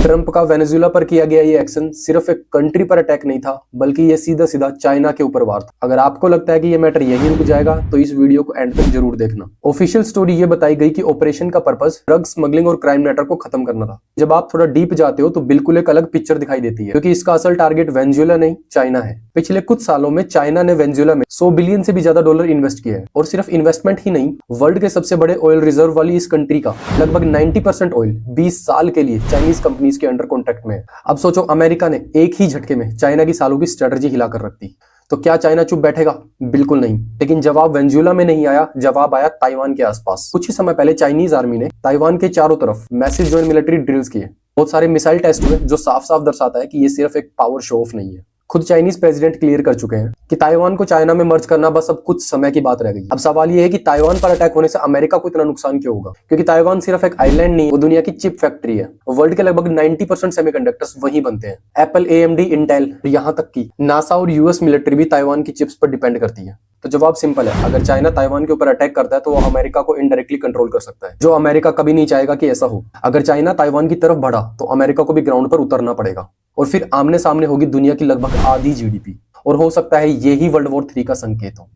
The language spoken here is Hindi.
ट्रंप का वेनेजुएला पर किया गया ये एक्शन सिर्फ एक कंट्री पर अटैक नहीं था, बल्कि ये सीधा सीधा चाइना के ऊपर वार था। अगर आपको लगता है कि ये मैटर यहीं रुक जाएगा तो इस वीडियो को एंड तक जरूर देखना। ऑफिशियल स्टोरी ये बताई गई कि ऑपरेशन का पर्पस ड्रग स्मगलिंग और क्राइम मैटर को खत्म करना था। जब आप थोड़ा डीप जाते हो तो बिल्कुल एक अलग पिक्चर दिखाई देती है, क्योंकि इसका असल टारगेट वेनेजुएला नहीं, चाइना है। पिछले कुछ सालों में चाइना ने वेनेजुएला में 100 बिलियन से भी ज्यादा डॉलर इन्वेस्ट किया है, और सिर्फ इन्वेस्टमेंट ही नहीं, वर्ल्ड के सबसे बड़े ऑयल रिजर्व वाली इस कंट्री का लगभग 90% ऑयल 20 साल के लिए चाइनीज कंपनीज के अंडर कॉन्ट्रैक्ट में है। अब सोचो, अमेरिका ने एक ही झटके में चाइना की सालों की स्ट्रेटजी हिलाकर रख दी, तो क्या चाइना चुप बैठेगा? बिल्कुल नहीं। लेकिन जवाब वेनेजुएला में नहीं आया, जवाब आया ताइवान के आसपास। कुछ ही समय पहले चाइनीज आर्मी ने ताइवान के चारों तरफ मैसिव जॉइंट मिलिट्री ड्रिल्स किए। बहुत सारे मिसाइल टेस्ट हुए, जो साफ साफ दर्शाता है कि ये सिर्फ एक पावर शो ऑफ नहीं है। खुद चाइनीज प्रेसिडेंट क्लियर कर चुके हैं कि ताइवान को चाइना में मर्ज करना बस अब कुछ समय की बात रह गई। अब सवाल ये है कि ताइवान पर अटैक होने से अमेरिका को इतना नुकसान क्यों होगा? क्योंकि ताइवान सिर्फ एक आइलैंड नहीं, वो दुनिया की चिप फैक्ट्री है। वर्ल्ड के लगभग 90% सेमीकंडक्टर्स वहीं बनते हैं। एप्पल, AMD, इंटेल, यहाँ तक कि नासा और US मिलिट्री भी ताइवान की चिप्स पर डिपेंड करती है। तो जवाब सिंपल है, अगर चाइना ताइवान के ऊपर अटैक करता है तो वो अमेरिका को इनडायरेक्टली कंट्रोल कर सकता है, जो अमेरिका कभी नहीं चाहेगा कि ऐसा हो। अगर चाइना ताइवान की तरफ बढ़ा तो अमेरिका को भी ग्राउंड पर उतरना पड़ेगा, और फिर आमने सामने होगी दुनिया की लगभग आधी GDP, और हो सकता है यही वर्ल्ड वॉर 3 का संकेत हो।